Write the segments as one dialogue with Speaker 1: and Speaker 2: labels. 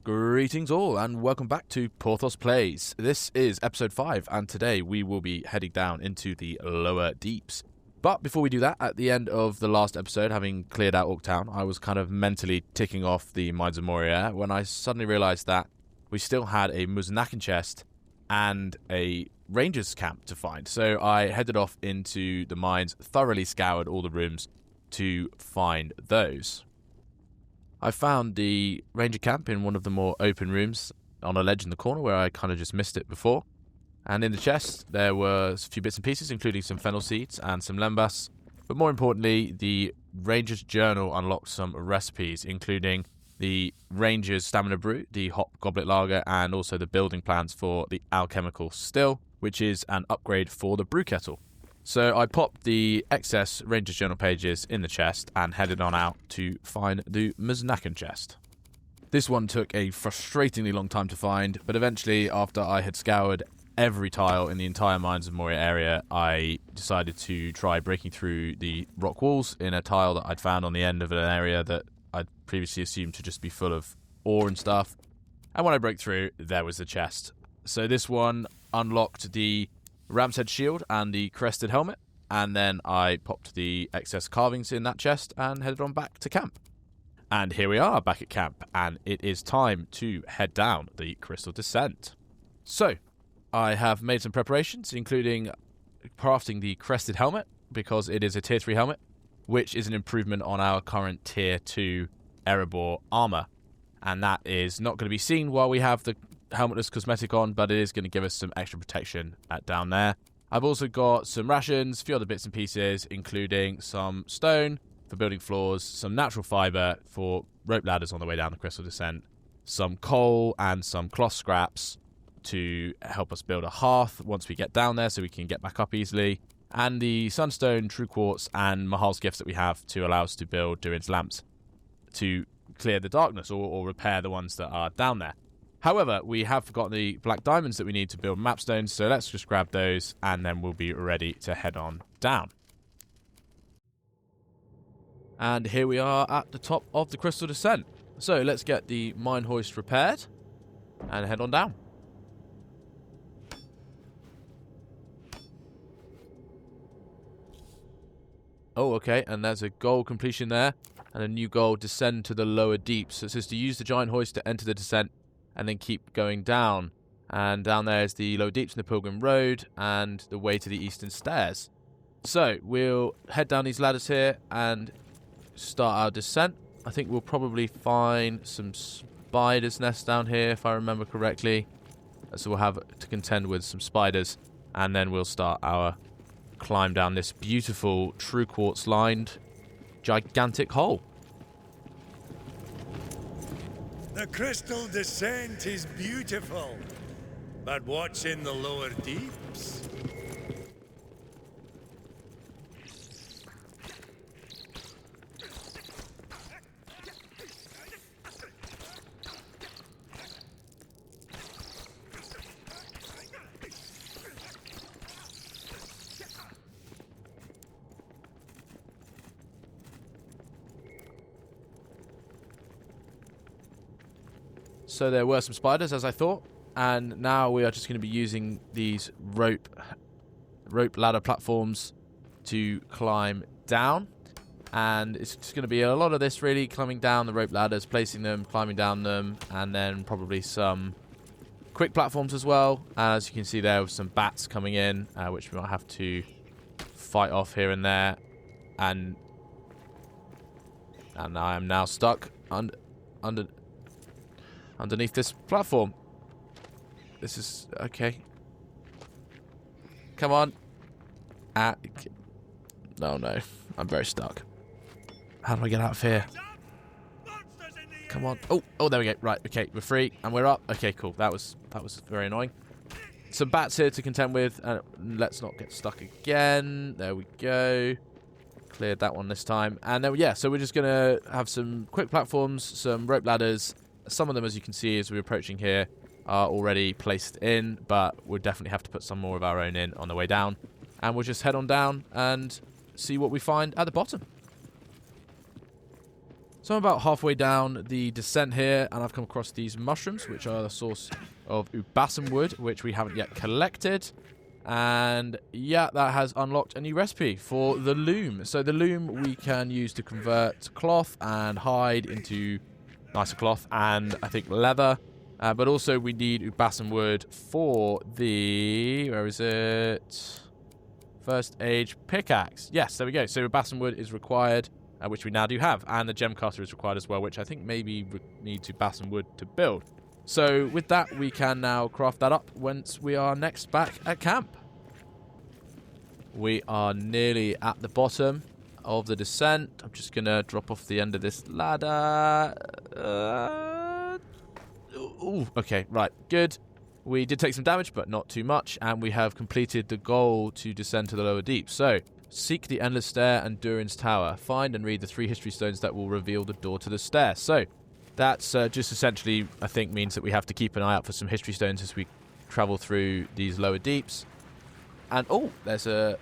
Speaker 1: Greetings all, and welcome back to Porthos Plays. This is episode 5, and today we will be heading down into the lower deeps. But before we do that, at the end of the last episode, having cleared out Orktown, I was kind of mentally ticking off the mines of Moria when I suddenly realised that we still had a Muznakin chest and a ranger's camp to find. So I headed off into the mines, thoroughly scoured all the rooms to find those. I found the ranger camp in one of the more open rooms on a ledge in the corner where I kind of just missed it before. And in the chest there were a few bits and pieces, including some fennel seeds and some lembas. But more importantly, the ranger's journal unlocked some recipes, including the ranger's stamina brew, the hop goblet lager, and also the building plans for the alchemical still, which is an upgrade for the brew kettle. So I popped the excess Ranger's Journal pages in the chest and headed on out to find the Muznakin chest. This one took a frustratingly long time to find, but eventually, after I had scoured every tile in the entire Mines of Moria area, I decided to try breaking through the rock walls in a tile that I'd found on the end of an area that I'd previously assumed to just be full of ore and stuff. And when I broke through, there was the chest. So this one unlocked the ram's head shield and the crested helmet, and then I popped the excess carvings in that chest and headed on back to camp. And here we are back at camp, and it is time to head down the crystal descent. So I have made some preparations, including crafting the crested helmet, because it is a tier 3 helmet, which is an improvement on our current tier 2 Erebor armor, and that is not going to be seen while we have the helmetless cosmetic on, but it is going to give us some extra protection down there. I've also got some rations, a few other bits and pieces, including some stone for building floors, some natural fibre for rope ladders on the way down the crystal descent, some coal and some cloth scraps to help us build a hearth once we get down there so we can get back up easily, and the sunstone, true quartz and Mahal's gifts that we have to allow us to build Durin's lamps to clear the darkness or repair the ones that are down there. However, we have forgotten the black diamonds that we need to build mapstones, so let's just grab those and then we'll be ready to head on down. And here we are at the top of the crystal descent. So let's get the mine hoist repaired and head on down. Oh, okay, and there's a goal completion there and a new goal, descend to the lower deeps. So it says to use the giant hoist to enter the descent and then keep going down. And down there is the low deeps in the Pilgrim Road and the way to the eastern stairs. So we'll head down these ladders here and start our descent. I think we'll probably find some spiders' nests down here, if I remember correctly. So we'll have to contend with some spiders, and then we'll start our climb down this beautiful true quartz lined gigantic hole.
Speaker 2: The crystal descent is beautiful, but what's in the lower deeps?
Speaker 1: So there were some spiders, as I thought, and now we are just going to be using these rope ladder platforms to climb down. And it's just going to be a lot of this, really, climbing down the rope ladders, placing them, climbing down them, and then probably some quick platforms as well. As you can see there, with some bats coming in, which we might have to fight off here and there. And I am now stuck underneath this platform. This is okay. Come on. No, I'm very stuck. How do I get out of here? Come on. Oh, there we go. Right, okay, we're free and we're up. Okay, cool. That was very annoying. Some bats here to contend with. Let's not get stuck again. There we go. Cleared that one this time. And then, yeah, so we're just gonna have some quick platforms, some rope ladders. Some of them, as you can see as we're approaching here, are already placed in, but we'll definitely have to put some more of our own in on the way down. And we'll just head on down and see what we find at the bottom. So I'm about halfway down the descent here, and I've come across these mushrooms, which are the source of ubasum wood, which we haven't yet collected. And yeah, that has unlocked a new recipe for the loom. So the loom we can use to convert cloth and hide into nicer cloth and I think leather. But also we need ubasum wood for the... where is it? First age pickaxe. Yes, there we go. So ubasum wood is required, which we now do have. And the gem cutter is required as well, which I think maybe we need ubasum wood to build. So with that, we can now craft that up once we are next back at camp. We are nearly at the bottom of the descent. I'm just going to drop off the end of this ladder. Okay, right, good. We did take some damage, but not too much, and we have completed the goal to descend to the lower deep. So, seek the Endless Stair and Durin's Tower. Find and read the 3 history stones that will reveal the door to the stair. So, that's just essentially, I think, means that we have to keep an eye out for some history stones as we travel through these lower deeps. And, oh, there's a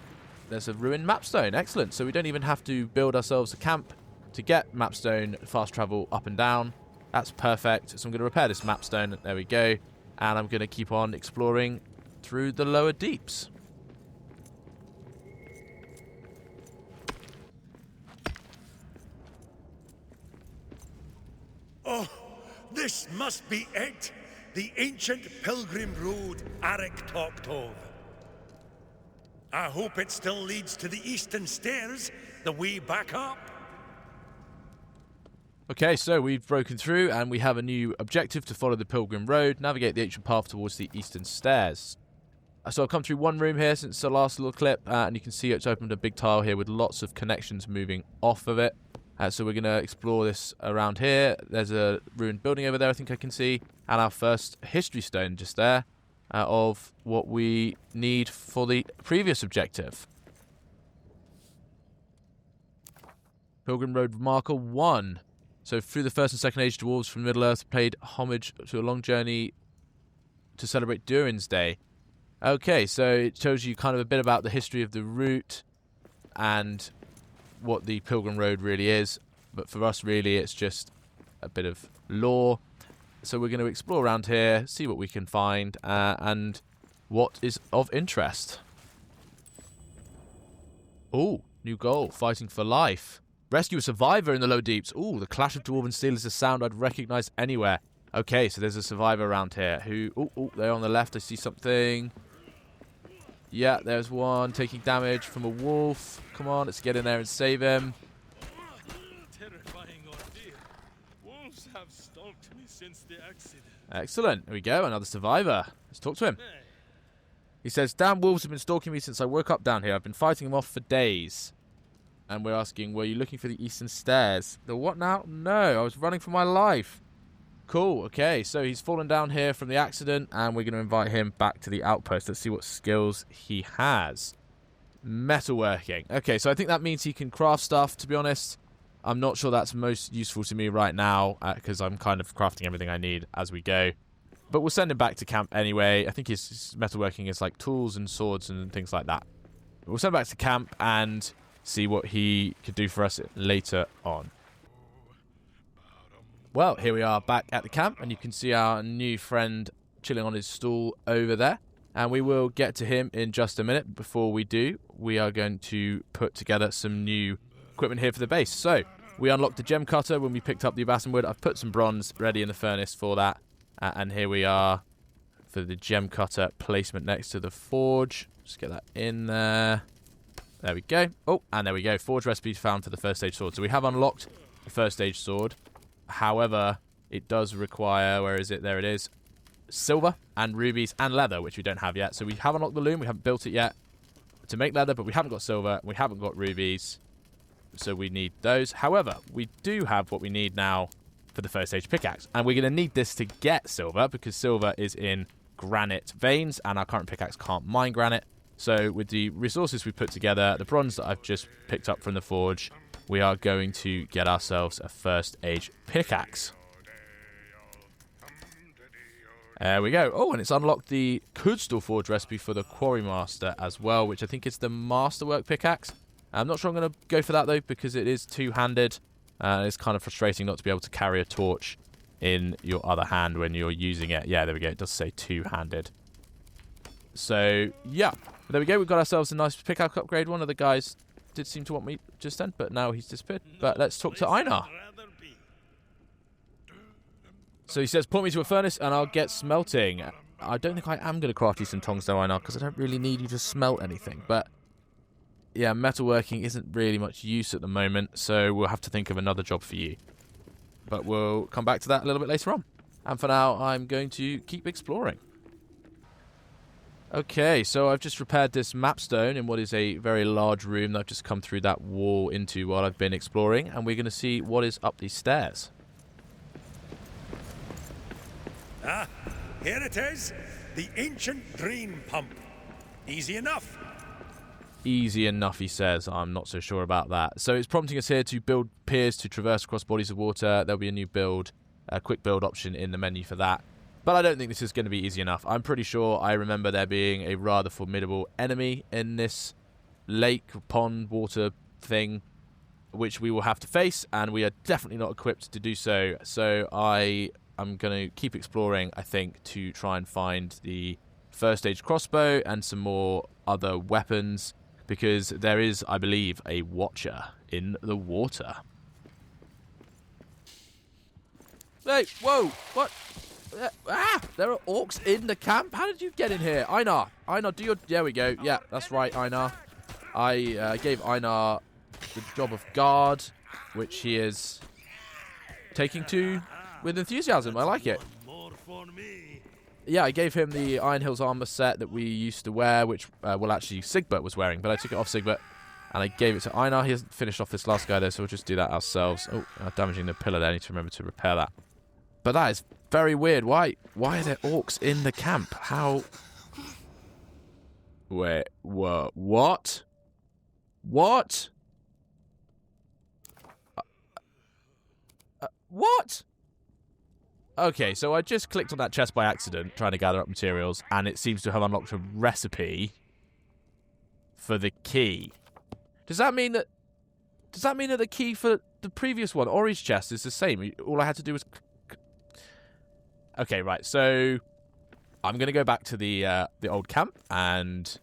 Speaker 1: ruined mapstone. Excellent. So we don't even have to build ourselves a camp to get mapstone fast travel up and down. That's perfect. So I'm going to repair this mapstone. There we go. And I'm going to keep on exploring through the lower deeps.
Speaker 2: Oh, this must be it. The ancient Pilgrim Road Arik talked of. I hope it still leads to the eastern stairs, the way back up.
Speaker 1: Okay, so we've broken through and we have a new objective to follow the Pilgrim Road, navigate the ancient path towards the eastern stairs. So I've come through one room here since the last little clip, and you can see it's opened a big tile here with lots of connections moving off of it. So we're going to explore this around here. There's a ruined building over there I think I can see, and our first history stone just there of what we need for the previous objective. Pilgrim Road Marker 1. So through the first and second age, dwarves from Middle-earth paid homage to a long journey to celebrate Durin's Day. Okay, so it shows you kind of a bit about the history of the route and what the Pilgrim Road really is. But for us, really, it's just a bit of lore. So we're going to explore around here, see what we can find, and what is of interest. Oh, new goal, fighting for life. Rescue a survivor in the low deeps. Ooh, the clash of dwarven steel is a sound I'd recognize anywhere. Okay, so there's a survivor around here who... Oh, they're on the left. I see something. Yeah, there's one taking damage from a wolf. Come on, let's get in there and save him.
Speaker 3: Terrifying ordeal. Wolves have stalked me since the accident.
Speaker 1: Excellent. There we go, another survivor. Let's talk to him. He says, damn wolves have been stalking me since I woke up down here. I've been fighting them off for days. And we're asking, were you looking for the eastern stairs? The what now? No, I was running for my life. Cool, okay, so he's fallen down here from the accident, and we're going to invite him back to the outpost. Let's see what skills he has. Metalworking. Okay, so I think that means he can craft stuff, to be honest. I'm not sure that's most useful to me right now, because I'm kind of crafting everything I need as we go. But we'll send him back to camp anyway. I think his metalworking is like tools and swords and things like that. We'll send him back to camp and see what he could do for us later on. Well, here we are back at the camp, and you can see our new friend chilling on his stool over there. And we will get to him in just a minute. Before we do, we are going to put together some new equipment here for the base. So, we unlocked the gem cutter when we picked up the ubasum wood. I've put some bronze ready in the furnace for that. And here we are for the gem cutter placement next to the forge. Just get that in there. There we go. Oh, and there we go. Forge recipes found for the first stage sword. So we have unlocked the first stage sword. However, it does require, where is it? There it is. Silver and rubies and leather, which we don't have yet. So we have unlocked the loom. We haven't built it yet to make leather, but we haven't got silver. We haven't got rubies. So we need those. However, we do have what we need now for the first stage pickaxe. And we're going to need this to get silver, because silver is in granite veins, and our current pickaxe can't mine granite. So with the resources we put together, the bronze that I've just picked up from the forge, we are going to get ourselves a first age pickaxe. There we go. Oh, and it's unlocked the Kudstall Forge recipe for the Quarry Master as well, which I think is the Masterwork pickaxe. I'm not sure I'm going to go for that, though, because it is two-handed. It's kind of frustrating not to be able to carry a torch in your other hand when you're using it. Yeah, there we go. It does say two-handed. So, yeah. There we go. We've got ourselves a nice pickaxe upgrade. One of the guys did seem to want me just then, but now he's disappeared. But let's talk to Einar. So he says, point me to a furnace and I'll get smelting. I don't think I am going to craft you some tongs though, Einar, because I don't really need you to smelt anything. But, yeah, metalworking isn't really much use at the moment, so we'll have to think of another job for you. But we'll come back to that a little bit later on. And for now, I'm going to keep exploring. Okay, so I've just repaired this mapstone in what is a very large room that I've just come through that wall into while I've been exploring, and we're going to see what is up these stairs.
Speaker 2: Ah, here it is. The ancient drain pump. Easy enough.
Speaker 1: Easy enough, he says. I'm not so sure about that. So it's prompting us here to build piers to traverse across bodies of water. There'll be a new build, a quick build option in the menu for that. But I don't think this is going to be easy enough. I'm pretty sure I remember there being a rather formidable enemy in this lake, pond, water thing, which we will have to face, and we are definitely not equipped to do so. So I am going to keep exploring, I think, to try and find the first stage crossbow and some more other weapons, because there is, I believe, a watcher in the water. Hey, whoa, what? There are orcs in the camp? How did you get in here? Einar, do your... There we go. Yeah, that's right, Einar. I gave Einar the job of guard, which he is taking to with enthusiasm. I like it. Yeah, I gave him the Iron Hills armor set that we used to wear, which, well, actually, Sigbert was wearing, but I took it off Sigbert, and I gave it to Einar. He hasn't finished off this last guy, though, so we'll just do that ourselves. Oh, damaging the pillar there. I need to remember to repair that. But that is very weird. Why are there orcs in the camp? How... Wait, what? What? What? What? Okay, so I just clicked on that chest by accident, trying to gather up materials, and it seems to have unlocked a recipe for the key. Does that mean that the key for the previous one, Ori's chest, is the same? All I had to do was... Okay, right, so I'm going to go back to the old camp and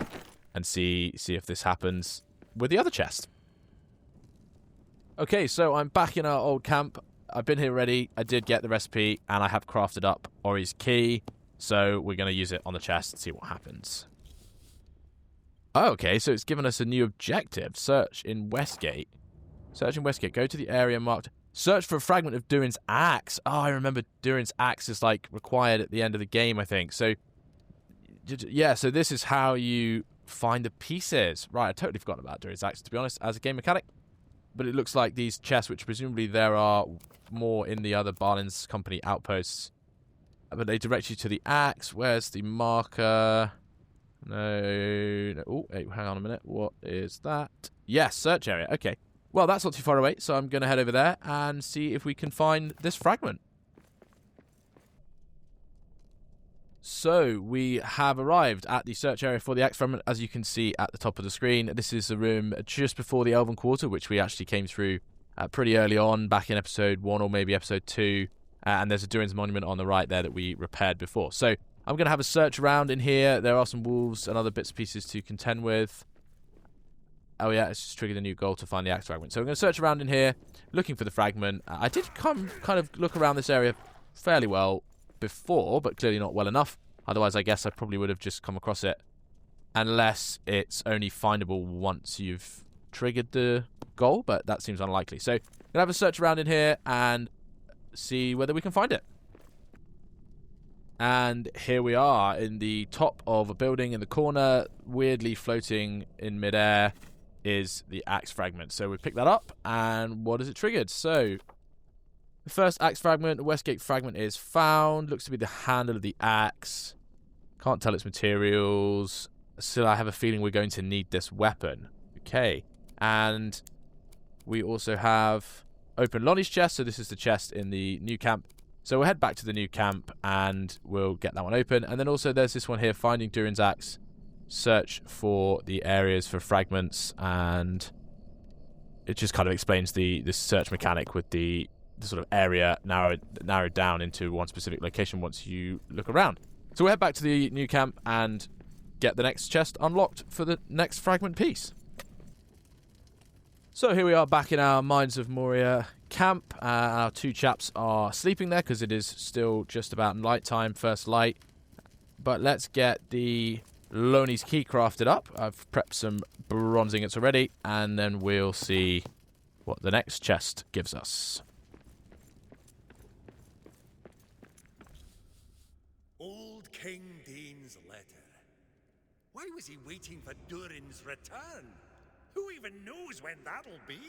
Speaker 1: see if this happens with the other chest. Okay, so I'm back in our old camp. I've been here already. I did get the recipe, and I have crafted up Ori's key. So we're going to use it on the chest and see what happens. Oh, okay, so it's given us a new objective. Search in Westgate. Search in Westgate. Go to the area marked... Search for a fragment of Durin's axe. Oh, I remember Durin's axe is, like, required at the end of the game, I think. So, yeah, so this is how you find the pieces. Right, I totally forgot about Durin's axe, to be honest, as a game mechanic. But it looks like these chests, which presumably there are more in the other Balin's company outposts. But they direct you to the axe. Where's the marker? No. Oh, hey, hang on a minute. What is that? Yes, search area. Okay. Well, that's not too far away, so I'm going to head over there and see if we can find this fragment. So, we have arrived at the search area for the axe fragment, as you can see at the top of the screen. This is the room just before the Elven Quarter, which we actually came through pretty early on, back in episode 1 or maybe episode 2. And there's a Durin's monument on the right there that we repaired before. So, I'm going to have a search around in here. There are some wolves and other bits and pieces to contend with. Oh yeah, it's just triggered a new goal to find the axe fragment. So I'm going to search around in here, looking for the fragment. I did kind of look around this area fairly well before, but clearly not well enough. Otherwise, I guess I probably would have just come across it. Unless it's only findable once you've triggered the goal, but that seems unlikely. So I'm going to have a search around in here and see whether we can find it. And here we are in the top of a building in the corner, weirdly floating in midair, is the axe fragment. So we pick that up, and what is it triggered? So the first axe fragment, the Westgate fragment, is found. Looks to be the handle of the axe. Can't tell its materials. Still, I have a feeling we're going to need this weapon. Okay. And we also have open Lonnie's chest. So this is the chest in the new camp. So we'll head back to the new camp, and we'll get that one open. And then also there's this one here, finding Durin's axe. Search for the areas for fragments, and it just kind of explains the search mechanic with the sort of area narrowed down into one specific location once you look around. So we'll head back to the new camp and get the next chest unlocked for the next fragment piece. So here we are back in our Mines of Moria camp. Our two chaps are sleeping there because it is still just about night time, first light. But let's get the Loney's key crafted up. I've prepped some bronze ingots already, and then we'll see what the next chest gives us.
Speaker 2: Old King Dane's letter. Why was he waiting for Durin's return? Who even knows when that'll be?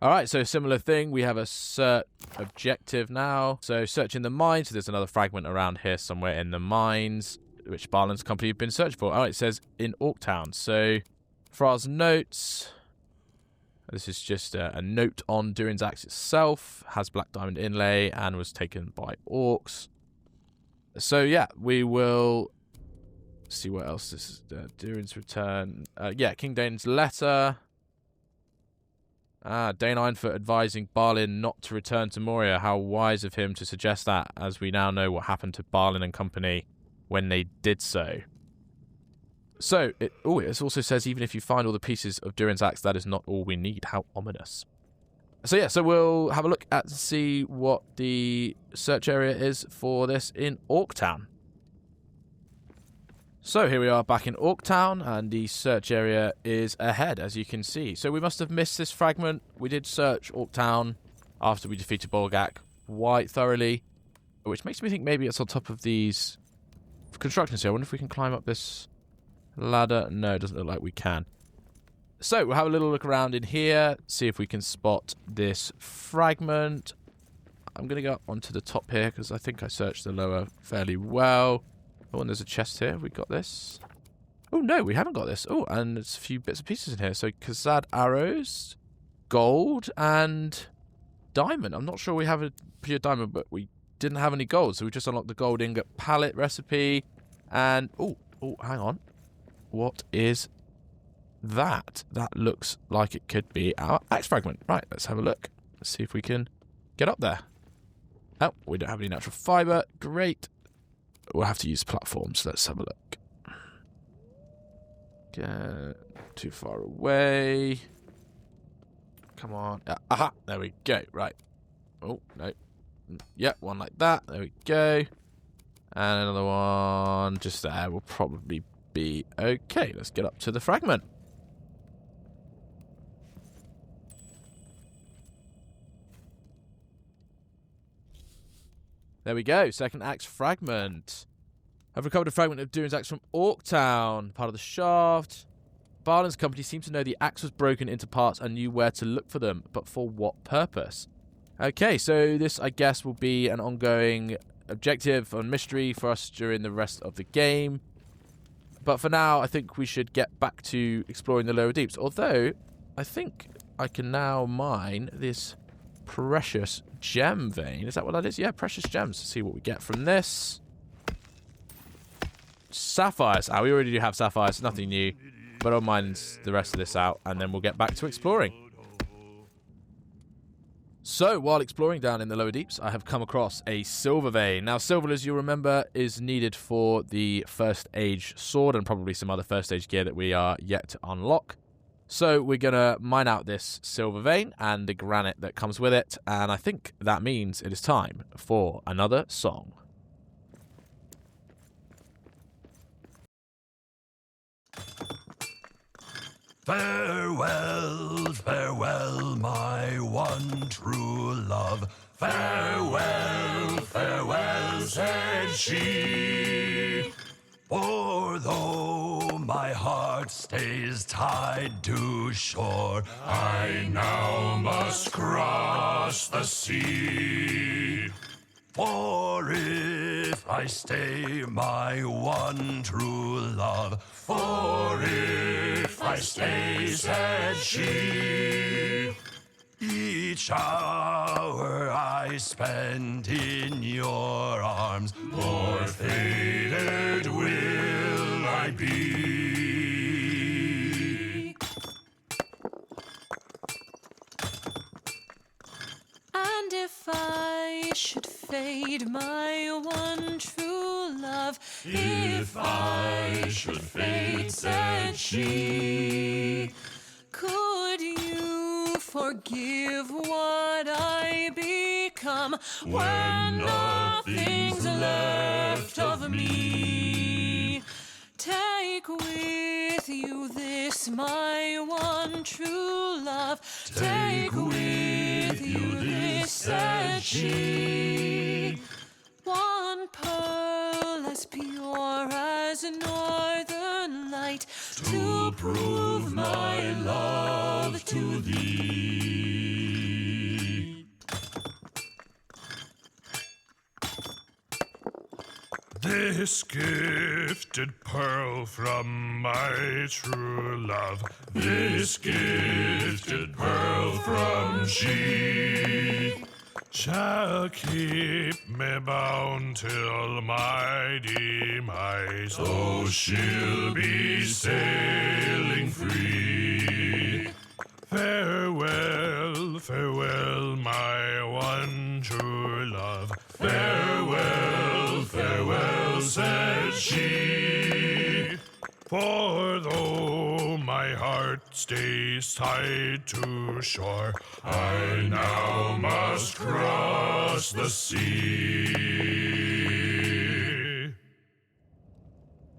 Speaker 1: Alright, so similar thing. We have a search objective now. So searching the mines. So there's another fragment around here somewhere in the mines, which Barlin's company have been searching for. Alright, it says in Orktown. So Fra's notes. This is just a note on Durin's axe itself. Has black diamond inlay and was taken by orcs. So yeah, we will see what else this is. Durin's return. Yeah, King Dane's letter. Dane Ironfoot advising Barlin not to return to Moria. How wise of him to suggest that, as we now know what happened to Barlin and company when they did so. So, it also says even if you find all the pieces of Durin's axe, that is not all we need. How ominous. So yeah, so we'll have a look at see what the search area is for this in Orktown. So here we are back in Orktown, and the search area is ahead, as you can see. So we must have missed this fragment. We did search Orktown after we defeated Bolgak quite thoroughly, which makes me think maybe it's on top of these constructions here. I wonder if we can climb up this ladder. No, it doesn't look like we can. So we'll have a little look around in here, see if we can spot this fragment. I'm going to go up onto the top here because I think I searched the lower fairly well. Oh, and there's a chest here. Have we got this? Oh, no, we haven't got this. Oh, and there's a few bits and pieces in here. So, Khazad arrows, gold, and diamond. I'm not sure we have a pure diamond, but we didn't have any gold. So, we just unlocked the gold ingot palette recipe. And, oh, hang on. What is that? That looks like it could be our axe fragment. Right, let's have a look. Let's see if we can get up there. Oh, we don't have any natural fibre. Great. We'll have to use platforms. Let's have a look. Get too far away. Come on. Aha! There we go. Right. Oh, no. Yeah, one like that. There we go. And another one just there will probably be okay. Let's get up to the fragment. There we go. Second axe fragment. I've recovered a fragment of Durin's axe from Orktown, part of the shaft. Barlin's company seemed to know the axe was broken into parts and knew where to look for them, but for what purpose? Okay, so this, I guess, will be an ongoing objective and mystery for us during the rest of the game. But for now, I think we should get back to exploring the lower deeps. Although, I think I can now mine this precious gem vein. Is that what that is? Yeah, precious gems. Let's see what we get from this. Sapphires. We already do have sapphires. Nothing new. But I'll mine the rest of this out, and then we'll get back to exploring. So, while exploring down in the lower deeps, I have come across a silver vein. Now, silver, as you'll remember, is needed for the first age sword and probably some other first age gear that we are yet to unlock. So we're going to mine out this silver vein and the granite that comes with it, and I think that means it is time for another song.
Speaker 4: Farewell, farewell, my one true love. Farewell, farewell, said she. For though my heart stays tied to shore, I now must cross the sea. For if I stay my one true love, for if I stay, said she, each hour I spend in your arms, more faded will I be.
Speaker 5: love. If I should fade, said she, could you forgive what I become when nothing's left of me? Take with you this, my one true love. Take with you this, said she. One pearl as pure as northern light, to prove my love to thee.
Speaker 4: This gifted pearl from my true love, this gifted pearl from she, shall keep me bound till my demise, so she'll be sailing free. Farewell, farewell, my one true love. Farewell, farewell, said she. For though my heart stays tied to shore, I now must cross the sea.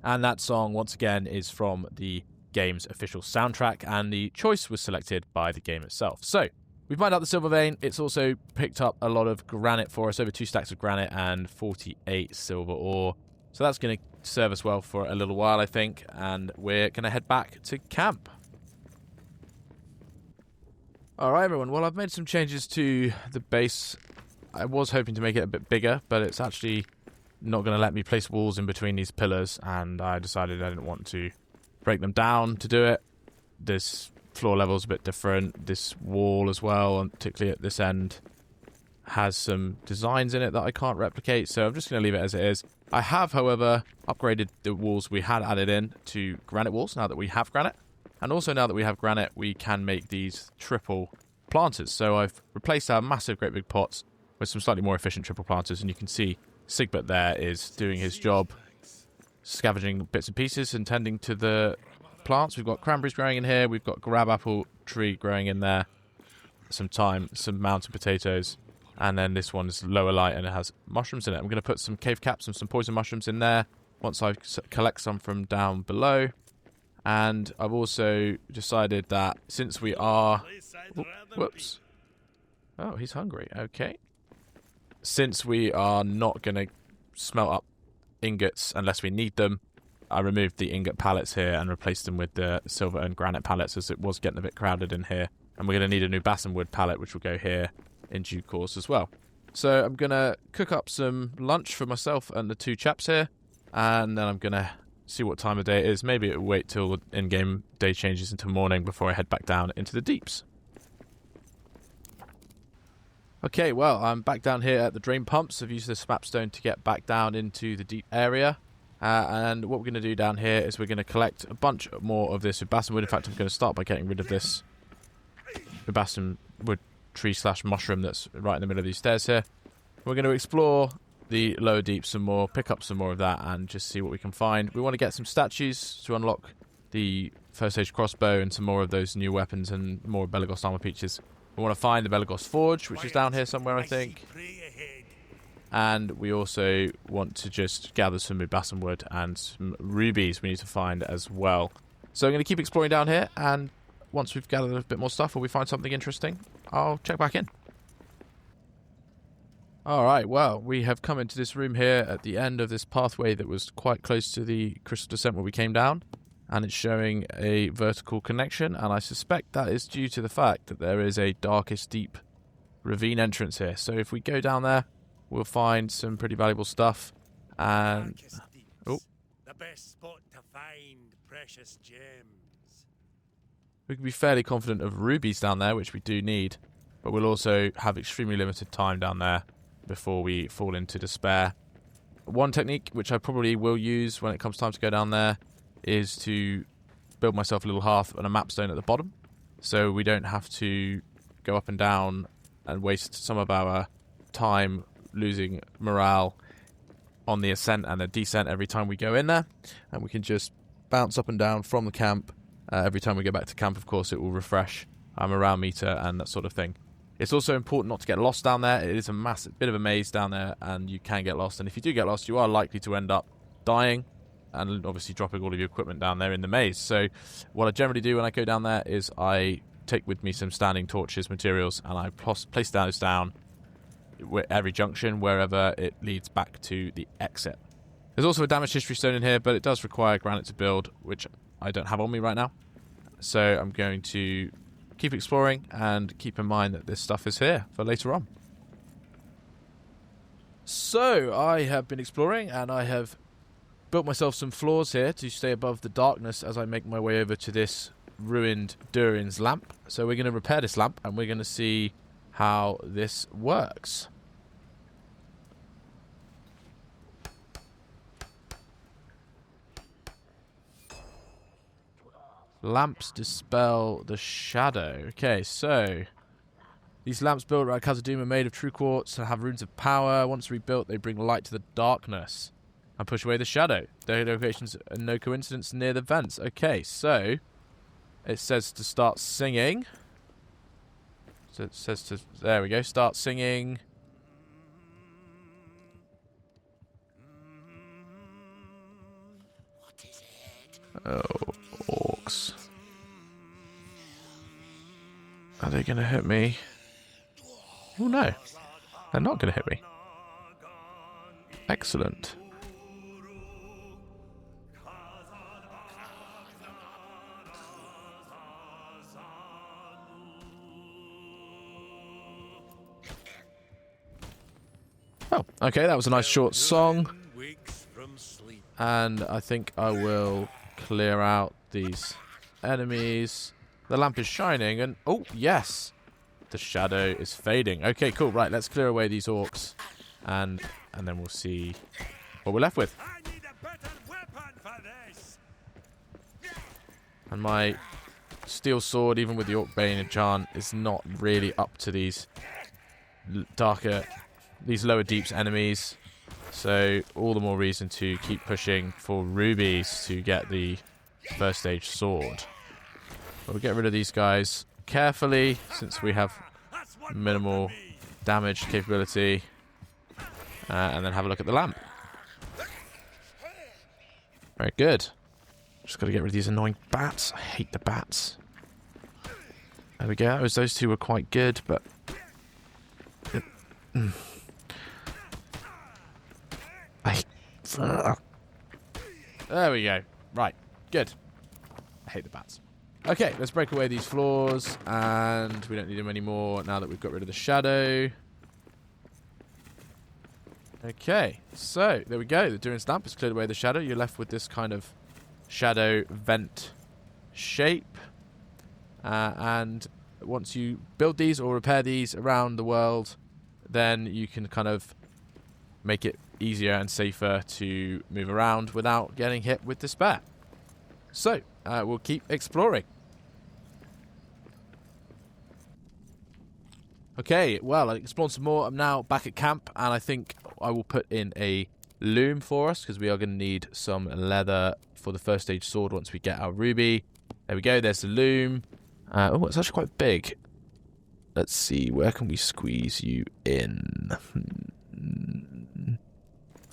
Speaker 1: And that song, once again, is from the game's official soundtrack, and the choice was selected by the game itself. So, we've mined out the silver vein. It's also picked up a lot of granite for us, over 2 stacks of granite and 48 silver ore. So that's going to serve us well for a little while, I think, and we're going to head back to camp. Alright everyone, well I've made some changes to the base. I was hoping to make it a bit bigger, but it's actually not going to let me place walls in between these pillars, and I decided I didn't want to break them down to do it. This floor level's a bit different. This wall as well, and particularly at this end, has some designs in it that I can't replicate, so I'm just going to leave it as it is. I have, however, upgraded the walls we had added in to granite walls now that we have granite. And also now that we have granite, we can make these triple planters. So I've replaced our massive great big pots with some slightly more efficient triple planters, and you can see Sigbert there is doing his job, scavenging bits and pieces and tending to the plants. We've got cranberries growing in here, we've got grab apple tree growing in there, some thyme, some mountain potatoes, and then this one's lower light and it has mushrooms in it. I'm going to put some cave caps and some poison mushrooms in there once I collect some from down below. And I've also decided that since we are... Whoops. Oh, he's hungry. Okay. Since we are not going to smelt up ingots unless we need them, I removed the ingot pallets here and replaced them with the silver and granite pallets, as it was getting a bit crowded in here. And we're going to need a new bassonwood pallet, which will go here in due course as well. So I'm going to cook up some lunch for myself and the 2 chaps here, and then I'm going to see what time of day it is. Maybe it'll wait till in-game day changes into morning before I head back down into the deeps. Okay, well, I'm back down here at the drain pumps. I've used this mapstone to get back down into the deep area. And what we're going to do down here is we're going to collect a bunch more of this bassonwood. In fact, I'm going to start by getting rid of this bassonwood tree / mushroom that's right in the middle of these stairs here. We're going to explore the lower deep some more, pick up some more of that, and just see what we can find. We want to get some statues to unlock the first age crossbow and some more of those new weapons and more Belagos armor peaches. We want to find the Belagos Forge, which is down here somewhere, I think. And we also want to just gather some bassonwood and some rubies we need to find as well. So I'm going to keep exploring down here, and once we've gathered a bit more stuff or we find something interesting, I'll check back in. Alright, well, we have come into this room here at the end of this pathway that was quite close to the crystal descent where we came down, and it's showing a vertical connection, and I suspect that is due to the fact that there is a darkest deep ravine entrance here. So if we go down there, we'll find some pretty valuable stuff, and... Oh.
Speaker 2: The best spot to find precious gems.
Speaker 1: We can be fairly confident of rubies down there, which we do need, but we'll also have extremely limited time down there before we fall into despair. One technique, which I probably will use when it comes time to go down there, is to build myself a little hearth and a mapstone at the bottom, so we don't have to go up and down and waste some of our time losing morale on the ascent and the descent every time we go in there, and we can just bounce up and down from the camp. Every time we go back to camp, of course, it will refresh around meter and that sort of thing. It's also important not to get lost down there. It is a massive bit of a maze down there, and you can get lost. And if you do get lost, you are likely to end up dying and obviously dropping all of your equipment down there in the maze. So what I generally do when I go down there is I take with me some standing torches, materials, and I place those down at every junction, wherever it leads back to the exit. There's also a damage history stone in here, but it does require granite to build, which I don't have on me right now. So I'm going to keep exploring and keep in mind that this stuff is here for later on. So I have been exploring, and I have built myself some floors here to stay above the darkness as I make my way over to this ruined Durin's lamp. So we're going to repair this lamp, and we're going to see how this works. Lamps dispel the shadow. Okay, so these lamps built around Khazad-dûm are made of true quartz and have runes of power. Once rebuilt, they bring light to the darkness and push away the shadow. Their locations are no coincidence near the vents. Okay, so it says to start singing. So it says to... There we go. Start singing.
Speaker 5: What is it?
Speaker 1: Oh, orcs. Are they going to hit me? Oh, no. They're not going to hit me. Excellent. Oh, okay, that was a nice short song. And I think I will clear out these enemies. The lamp is shining, and... Oh, yes! The shadow is fading. Okay, cool. Right, let's clear away these orcs. And then we'll see what we're left with.
Speaker 2: I need a better weapon for this.
Speaker 1: And my steel sword, even with the Orc Bane enchant, is not really up to these lower deeps enemies. So all the more reason to keep pushing for rubies to get the first stage sword. But we'll get rid of these guys carefully, since we have minimal damage capability. And then have a look at the lamp. Very good. Just got to get rid of these annoying bats. I hate the bats. There we go. Those two were quite good, but... There we go. Right. Good. I hate the bats. Okay, let's break away these floors, and we don't need them anymore now that we've got rid of the shadow. Okay, so there we go. The Durin stamp has cleared away the shadow. You're left with this kind of shadow vent shape. And once you build these or repair these around the world, then you can kind of make it easier and safer to move around without getting hit with despair. So, we'll keep exploring. Okay, well, I explored some more. I'm now back at camp, and I think I will put in a loom for us, because we are going to need some leather for the first stage sword once we get our ruby. There we go, there's the loom. Oh, it's actually quite big. Let's see, where can we squeeze you in?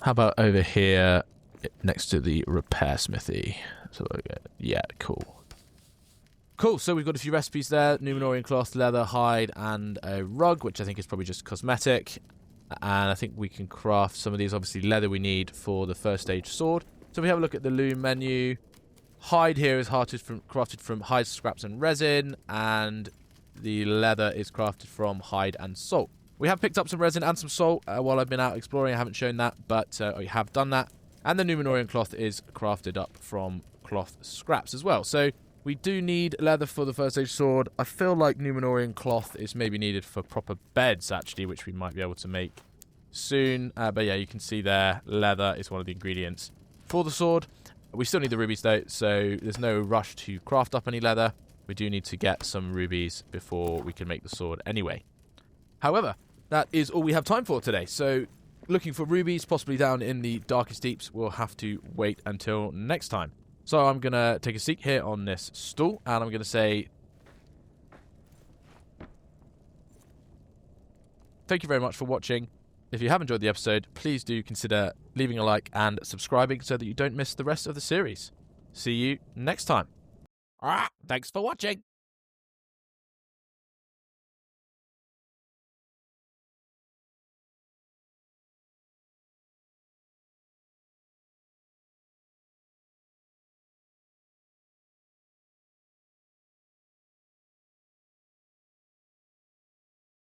Speaker 1: How about over here next to the repair smithy? So, yeah, cool. Cool, so we've got a few recipes there. Numenorian cloth, leather, hide, and a rug, which I think is probably just cosmetic. And I think we can craft some of these. Obviously, leather we need for the first stage sword. So we have a look at the loom menu. Hide here is crafted from hide, scraps, and resin. And the leather is crafted from hide and salt. We have picked up some resin and some salt while I've been out exploring. I haven't shown that, but I have done that. And the Numenorian cloth is crafted up from cloth scraps as well. So we do need leather for the first stage sword. I feel like Numenorian cloth is maybe needed for proper beds, actually, which we might be able to make soon. But yeah, you can see there, leather is one of the ingredients for the sword. We still need the rubies, though, so there's no rush to craft up any leather. We do need to get some rubies before we can make the sword anyway. However, that is all we have time for today. So looking for rubies, possibly down in the darkest deeps, we'll have to wait until next time. So I'm going to take a seat here on this stool, and I'm going to say thank you very much for watching. If you have enjoyed the episode, please do consider leaving a like and subscribing so that you don't miss the rest of the series. See you next time. Thanks for watching.